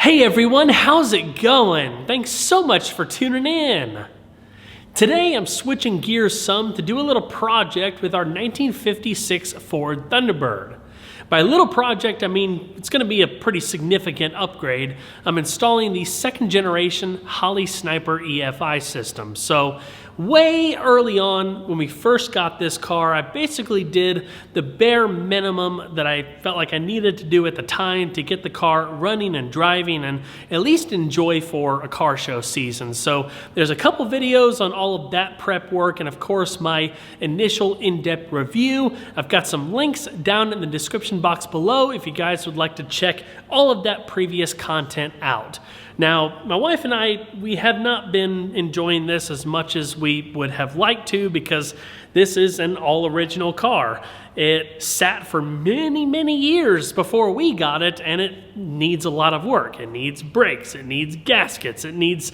Hey everyone, how's it going? Thanks so much for tuning in. Today I'm switching gears some to do a little project with our 1956 Ford Thunderbird. By a little project, I mean it's going to be a pretty significant upgrade. I'm installing the second generation Holley Sniper EFI system. So way early on when we first got this car, I basically did the bare minimum that I felt like I needed to do at the time to get the car running and driving and at least enjoy for a car show season. So there's a couple videos on all of that prep work and of course my initial in-depth review. I've got some links down in the description box below if you guys would like to check all of that previous content out. Now, my wife and I, we have not been enjoying this as much as we would have liked to because this is an all-original car. It sat for many, many years before we got it, and it needs a lot of work. It needs brakes, it needs gaskets, it needs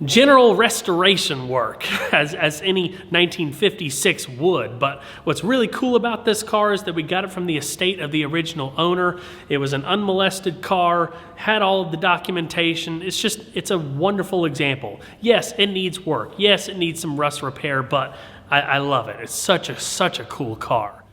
general restoration work, as any 1956 would. But what's really cool about this car is that we got it from the estate of the original owner. It was an unmolested car, had all of the documentation. It's a wonderful example. Yes, it needs work. Yes, it needs some rust repair, but I love it. It's such a cool car.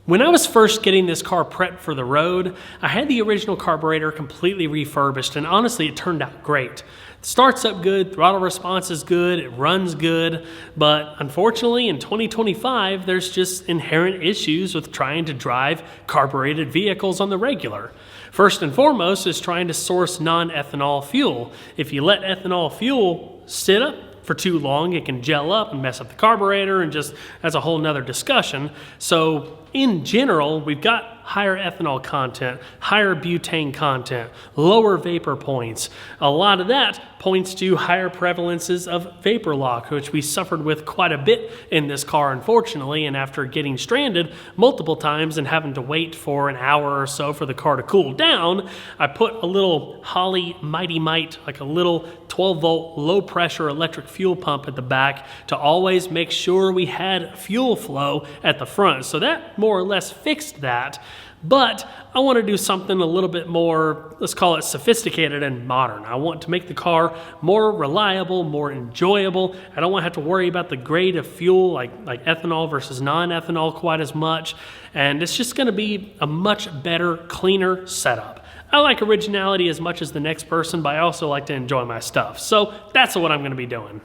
When I was first getting this car prepped for the road, I had the original carburetor completely refurbished, and honestly, it turned out great. It starts up good, throttle response is good, it runs good, but unfortunately in 2025, there's just inherent issues with trying to drive carbureted vehicles on the regular. First and foremost is trying to source non-ethanol fuel. If you let ethanol fuel sit up for too long, it can gel up and mess up the carburetor, and just that's a whole nother discussion. So in general, we've got higher ethanol content, higher butane content, lower vapor points. A lot of that points to higher prevalences of vapor lock, which we suffered with quite a bit in this car, unfortunately. And after getting stranded multiple times and having to wait for an hour or so for the car to cool down, I put a little Holley Mighty Mite, like a little 12-volt low-pressure electric fuel pump at the back to always make sure we had fuel flow at the front. So that more or less fixed that. But I want to do something a little bit more, let's call it sophisticated and modern. I want to make the car more reliable, more enjoyable. I don't want to have to worry about the grade of fuel like ethanol versus non-ethanol quite as much. And it's just going to be a much better, cleaner setup. I like originality as much as the next person, but I also like to enjoy my stuff. So that's what I'm going to be doing.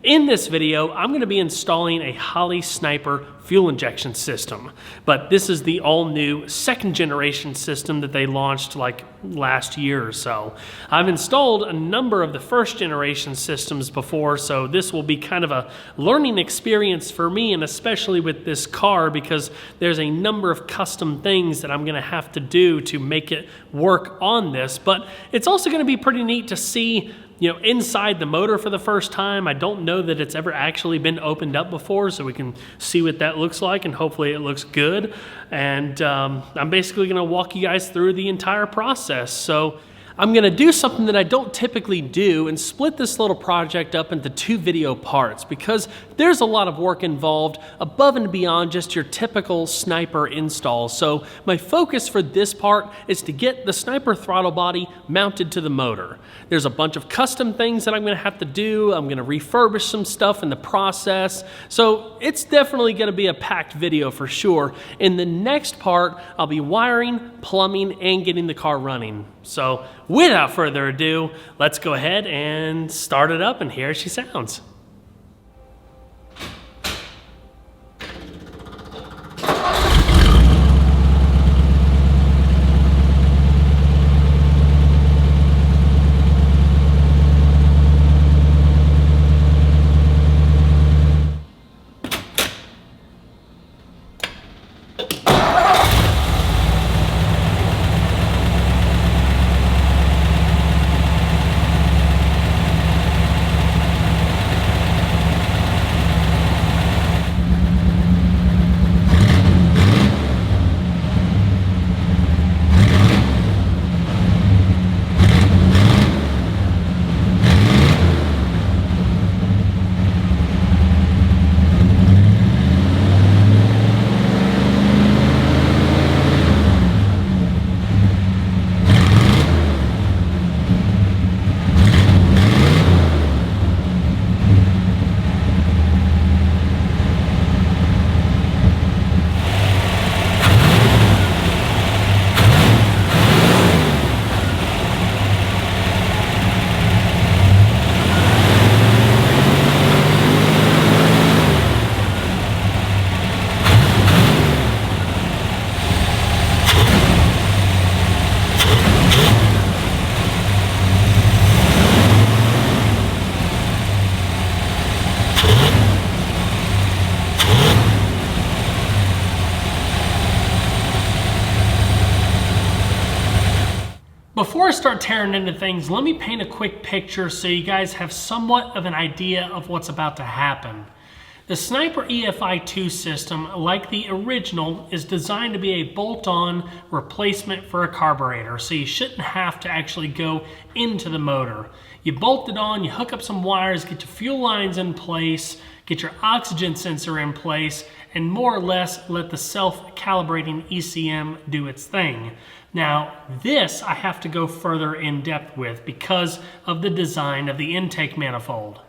In this video, I'm going to be installing a Holley Sniper fuel injection system, but this is the all-new second generation system that they launched like last year or so. I've installed a number of the first generation systems before, so this will be kind of a learning experience for me, and especially with this car because there's a number of custom things that I'm going to have to do to make it work on this. But it's also going to be pretty neat to see inside the motor for the first time. I don't know that it's ever actually been opened up before, so we can see what that looks like, and hopefully it looks good. And I'm basically going to walk you guys through the entire process. So I'm going to do something that I don't typically do and split this little project up into two video parts because there's a lot of work involved above and beyond just your typical Sniper install. So my focus for this part is to get the Sniper throttle body mounted to the motor. There's a bunch of custom things that I'm going to have to do. I'm going to refurbish some stuff in the process. So it's definitely going to be a packed video for sure. In the next part, I'll be wiring, plumbing, and getting the car running. So without further ado, let's go ahead and start it up, and here she sounds. Before I start tearing into things, let me paint a quick picture so you guys have somewhat of an idea of what's about to happen. The Sniper EFI 2 system, like the original, is designed to be a bolt-on replacement for a carburetor, so you shouldn't have to actually go into the motor. You bolt it on, you hook up some wires, get your fuel lines in place, get your oxygen sensor in place, and more or less let the self-calibrating ECM do its thing. Now, this I have to go further in depth with because of the design of the intake manifold.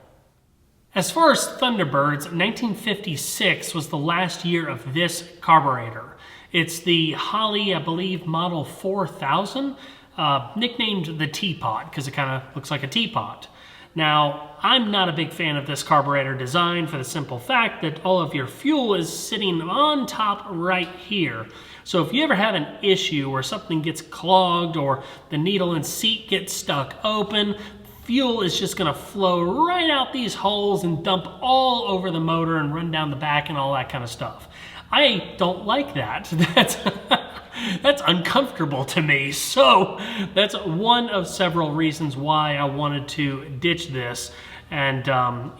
As far as Thunderbirds, 1956 was the last year of this carburetor. It's the Holley, I believe, model 4000, nicknamed the teapot because it kind of looks like a teapot. Now, I'm not a big fan of this carburetor design for the simple fact that all of your fuel is sitting on top right here. So if you ever have an issue where something gets clogged or the needle and seat gets stuck open, fuel is just going to flow right out these holes and dump all over the motor and run down the back and all that kind of stuff. I don't like that. That's uncomfortable to me. So that's one of several reasons why I wanted to ditch this. And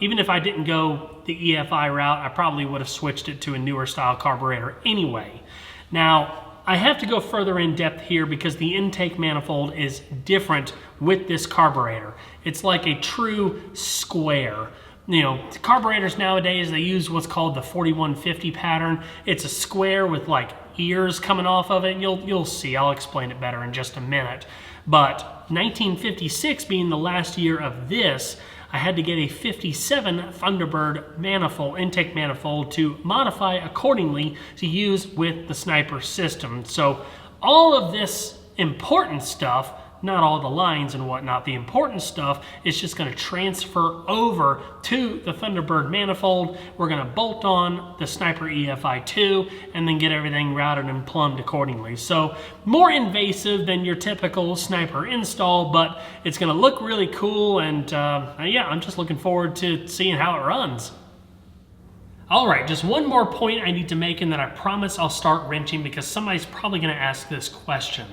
even if I didn't go the EFI route, I probably would have switched it to a newer style carburetor anyway. Now, I have to go further in depth here because the intake manifold is different with this carburetor. It's like a true square. You know, carburetors nowadays, they use what's called the 4150 pattern. It's a square with like ears coming off of it. You'll see, I'll explain it better in just a minute. But 1956 being the last year of this, I had to get a 57 Thunderbird manifold, intake manifold, to modify accordingly to use with the Sniper system. So all of this important stuff, not all the lines and whatnot, the important stuff is just going to transfer over to the Thunderbird manifold. We're going to bolt on the Sniper EFI 2 and then get everything routed and plumbed accordingly. So more invasive than your typical Sniper install, but it's going to look really cool, and yeah, I'm just looking forward to seeing how it runs. Alright, just one more point I need to make, and then I promise I'll start wrenching because somebody's probably going to ask this question.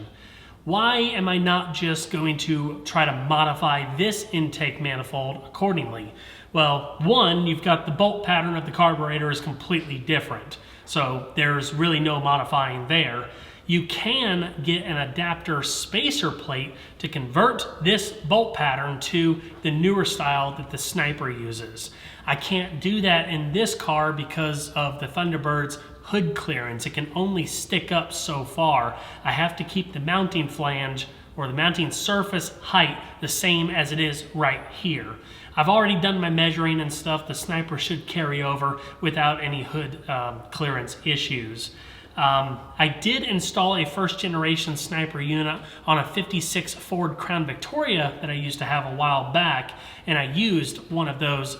Why am I not just going to try to modify this intake manifold accordingly? Well, one, you've got the bolt pattern of the carburetor is completely different, so there's really no modifying there. You can get an adapter spacer plate to convert this bolt pattern to the newer style that the Sniper uses. I can't do that in this car because of the Thunderbird's hood clearance. It can only stick up so far. I have to keep the mounting flange or the mounting surface height the same as it is right here. I've already done my measuring and stuff. The Sniper should carry over without any hood clearance issues. I did install a first generation Sniper unit on a 56 Ford Crown Victoria that I used to have a while back, and I used one of those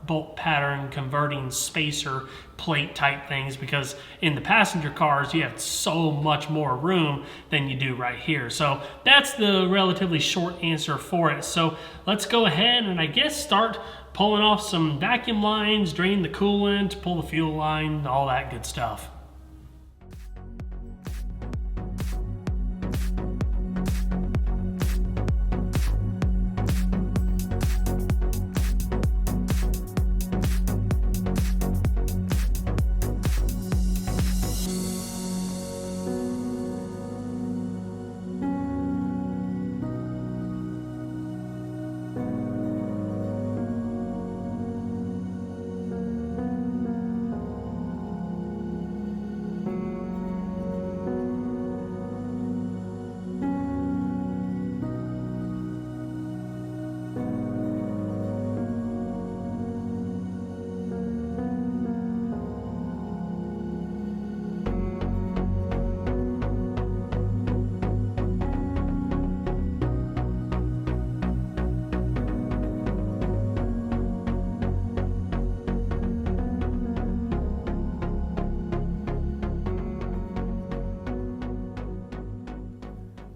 bolt pattern converting spacer plate type things because in the passenger cars you have so much more room than you do right here. So that's the relatively short answer for it. So let's go ahead and I guess start pulling off some vacuum lines, drain the coolant, pull the fuel line, all that good stuff.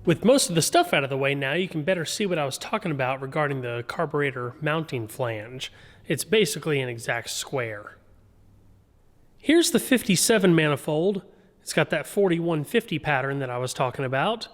With most of the stuff out of the way now, you can better see what I was talking about regarding the carburetor mounting flange. It's basically an exact square. Here's the 57 manifold. It's got that 4150 pattern that I was talking about.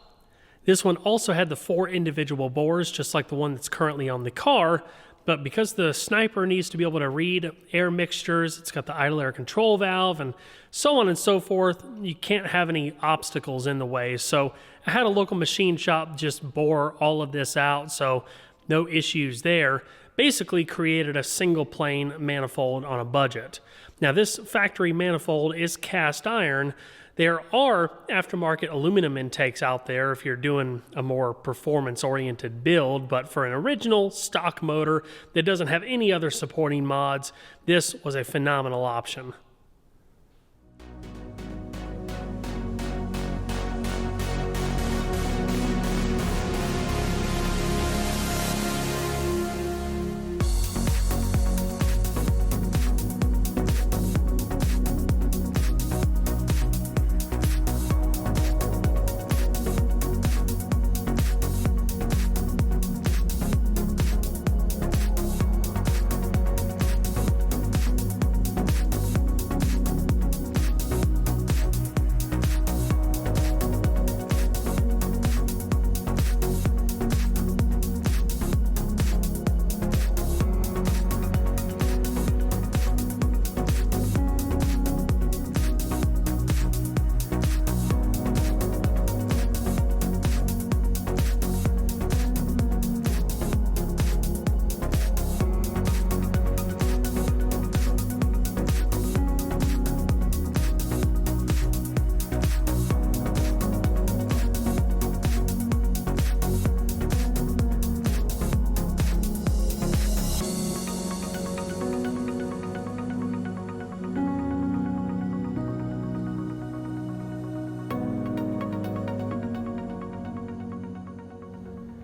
This one also had the 4 individual bores, just like the one that's currently on the car, but because the Sniper needs to be able to read air mixtures, it's got the idle air control valve and so on and so forth, you can't have any obstacles in the way. So I had a local machine shop just bore all of this out, so no issues there. Basically created a single plane manifold on a budget. Now this factory manifold is cast iron. There are aftermarket aluminum intakes out there if you're doing a more performance-oriented build, but for an original stock motor that doesn't have any other supporting mods, this was a phenomenal option.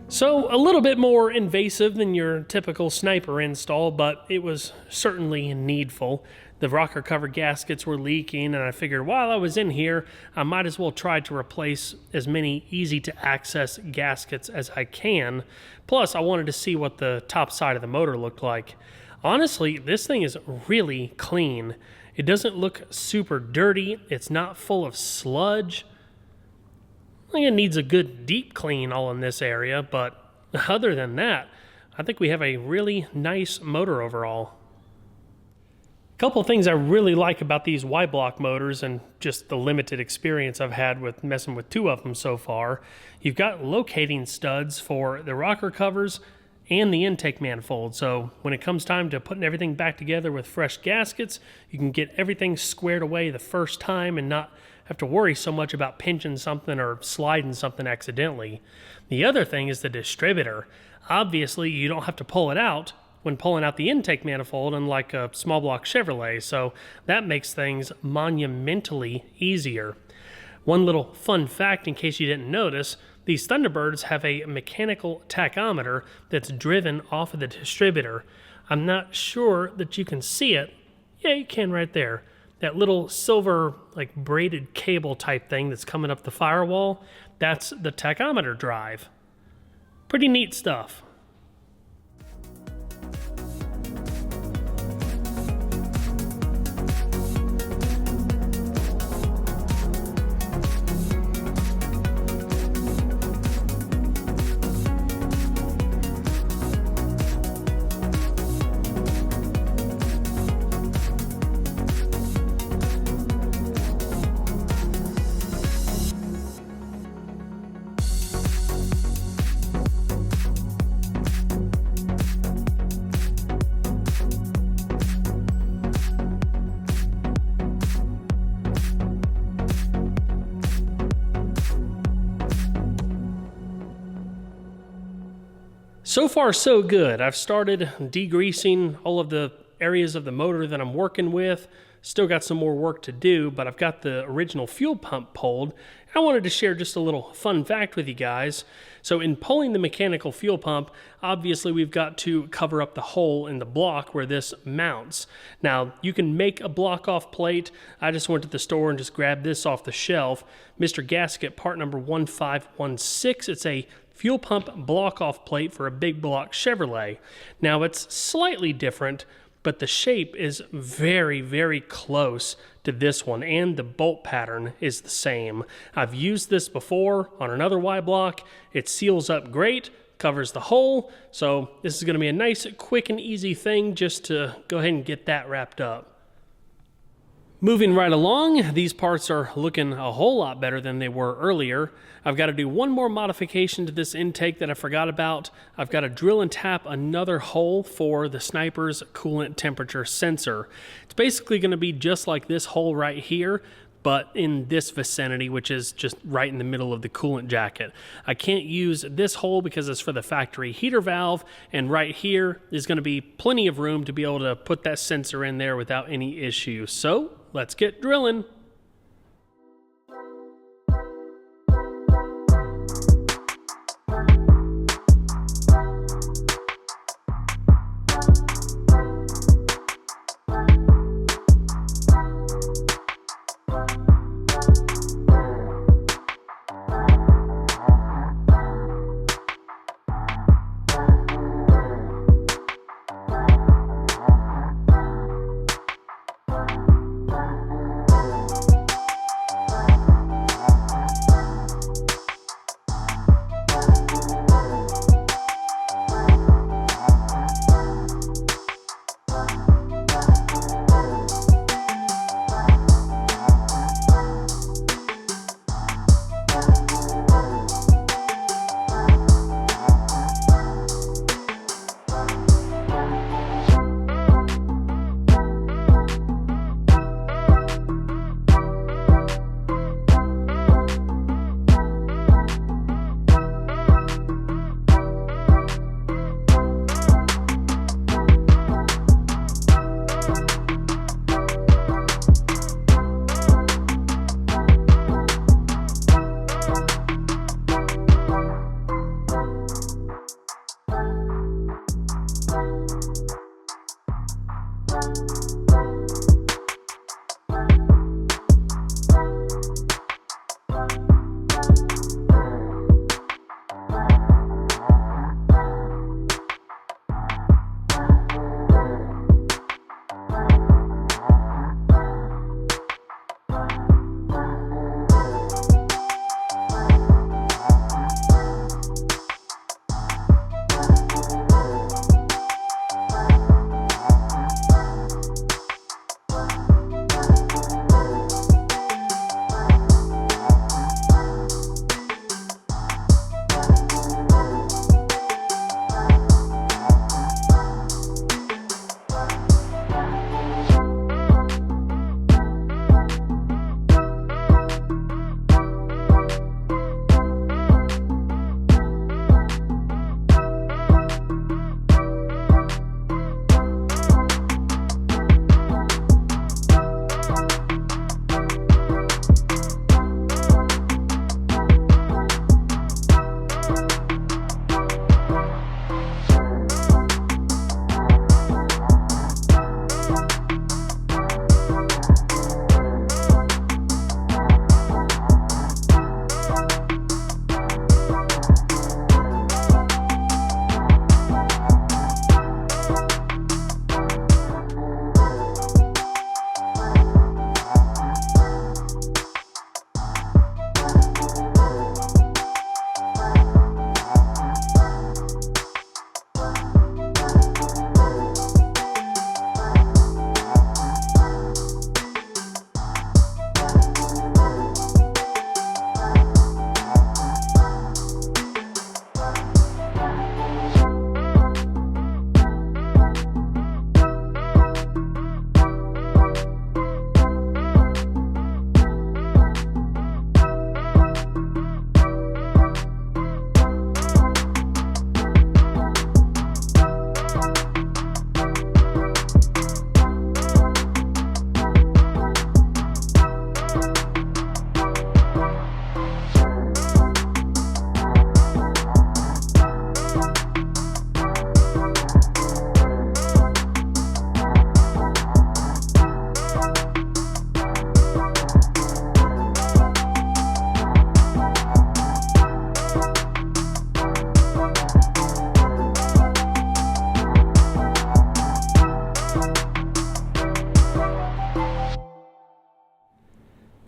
So a little bit more invasive than your typical Sniper install, but it was certainly needful. The rocker cover gaskets were leaking, and I figured while I was in here, I might as well try to replace as many easy to access gaskets as I can. Plus, I wanted to see what the top side of the motor looked like. Honestly, this thing is really clean. It doesn't look super dirty. It's not full of sludge. I think it needs a good deep clean all in this area, but other than that, I think we have a really nice motor overall. A couple of things I really like about these Y-block motors and just the limited experience I've had with messing with 2 of them so far. You've got locating studs for the rocker covers and the intake manifold, so when it comes time to putting everything back together with fresh gaskets, you can get everything squared away the first time and not have to worry so much about pinching something or sliding something accidentally. The other thing is the distributor. Obviously, you don't have to pull it out when pulling out the intake manifold, unlike a small block Chevrolet, so that makes things monumentally easier. One little fun fact in case you didn't notice, these Thunderbirds have a mechanical tachometer that's driven off of the distributor. I'm not sure that you can see it. Yeah, you can right there. That little silver, like braided cable type thing that's coming up the firewall, that's the tachometer drive. Pretty neat stuff. So far, so good. I've started degreasing all of the areas of the motor that I'm working with. Still got some more work to do, but I've got the original fuel pump pulled. I wanted to share just a little fun fact with you guys. So in pulling the mechanical fuel pump, obviously we've got to cover up the hole in the block where this mounts. Now, you can make a block-off plate. I just went to the store and just grabbed this off the shelf. Mr. Gasket, part number 1516. It's a fuel pump block-off plate for a big block Chevrolet. Now, it's slightly different, but the shape is very, very close to this one, and the bolt pattern is the same. I've used this before on another Y block. It seals up great, covers the hole, so this is going to be a nice, quick, and easy thing just to go ahead and get that wrapped up. Moving right along, these parts are looking a whole lot better than they were earlier. I've got to do one more modification to this intake that I forgot about. I've got to drill and tap another hole for the sniper's coolant temperature sensor. It's basically going to be just like this hole right here, but in this vicinity, which is just right in the middle of the coolant jacket. I can't use this hole because it's for the factory heater valve, and right here is going to be plenty of room to be able to put that sensor in there without any issue. So let's get drilling.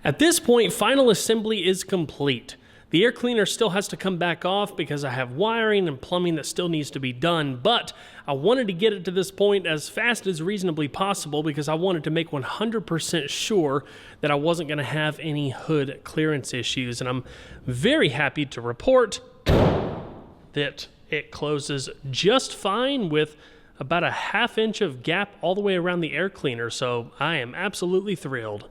At this point, final assembly is complete. The air cleaner still has to come back off because I have wiring and plumbing that still needs to be done, but I wanted to get it to this point as fast as reasonably possible because I wanted to make 100% sure that I wasn't going to have any hood clearance issues, and I'm very happy to report that it closes just fine with about a ½ inch of gap all the way around the air cleaner, so I am absolutely thrilled.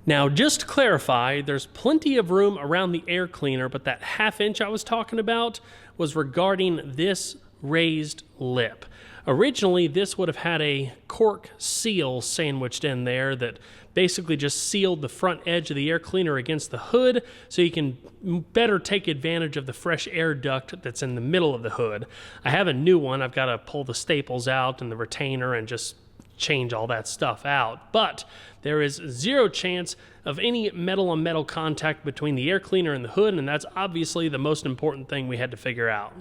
Now, just to clarify, there's plenty of room around the air cleaner, but that ½ inch I was talking about was regarding this raised lip. Originally, this would have had a cork seal sandwiched in there that basically just sealed the front edge of the air cleaner against the hood so you can better take advantage of the fresh air duct that's in the middle of the hood. I have a new one. I've got to pull the staples out and the retainer and just change all that stuff out, but there is zero chance of any metal-on-metal contact between the air cleaner and the hood, and that's obviously the most important thing we had to figure out.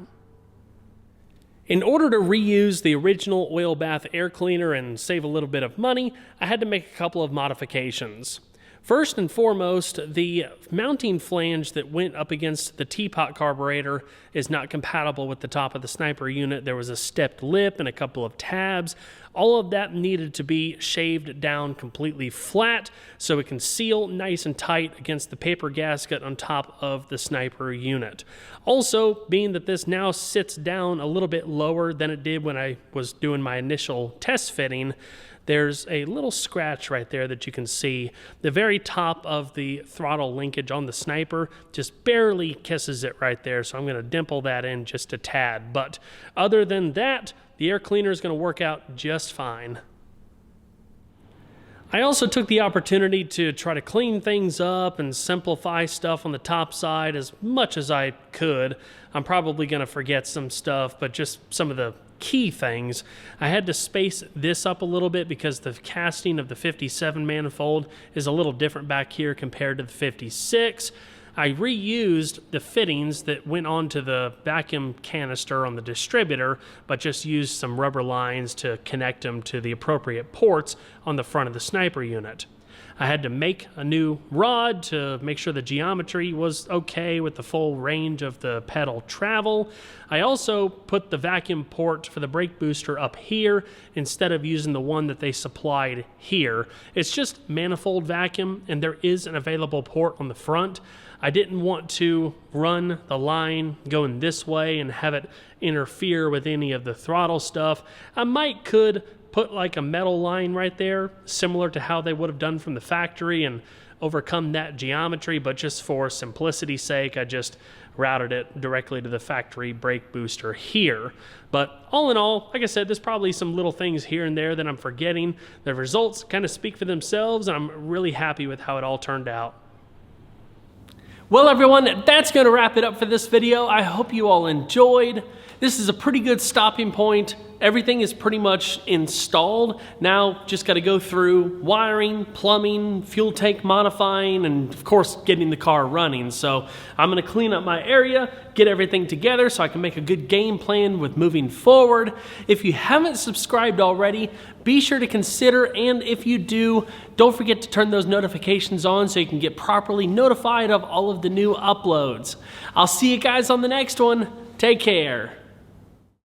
In order to reuse the original oil bath air cleaner and save a little bit of money, I had to make a couple of modifications. First and foremost, the mounting flange that went up against the teapot carburetor is not compatible with the top of the sniper unit. There was a stepped lip and a couple of tabs. All of that needed to be shaved down completely flat so it can seal nice and tight against the paper gasket on top of the sniper unit. Also, being that this now sits down a little bit lower than it did when I was doing my initial test fitting, there's a little scratch right there that you can see. The very top of the throttle linkage on the sniper just barely kisses it right there, so I'm going to dimple that in just a tad. But other than that, the air cleaner is going to work out just fine. I also took the opportunity to try to clean things up and simplify stuff on the top side as much as I could. I'm probably going to forget some stuff, but just some of the key things. I had to space this up a little bit because the casting of the 57 manifold is a little different back here compared to the 56. I reused the fittings that went onto the vacuum canister on the distributor, but just used some rubber lines to connect them to the appropriate ports on the front of the sniper unit. I had to make a new rod to make sure the geometry was okay with the full range of the pedal travel. I also put the vacuum port for the brake booster up here instead of using the one that they supplied here. It's just manifold vacuum, and there is an available port on the front. I didn't want to run the line going this way and have it interfere with any of the throttle stuff. I could put like a metal line right there, similar to how they would have done from the factory, and overcome that geometry, but just for simplicity's sake, I just routed it directly to the factory brake booster here. But all in all, like I said, there's probably some little things here and there that I'm forgetting. The results kind of speak for themselves, and I'm really happy with how it all turned out. Well, everyone, that's going to wrap it up for this video. I hope you all enjoyed. This is a pretty good stopping point. Everything is pretty much installed. Now, just got to go through wiring, plumbing, fuel tank modifying, and of course, getting the car running. So I'm going to clean up my area, get everything together so I can make a good game plan with moving forward. If you haven't subscribed already, be sure to consider, and if you do, don't forget to turn those notifications on so you can get properly notified of all of the new uploads. I'll see you guys on the next one. Take care.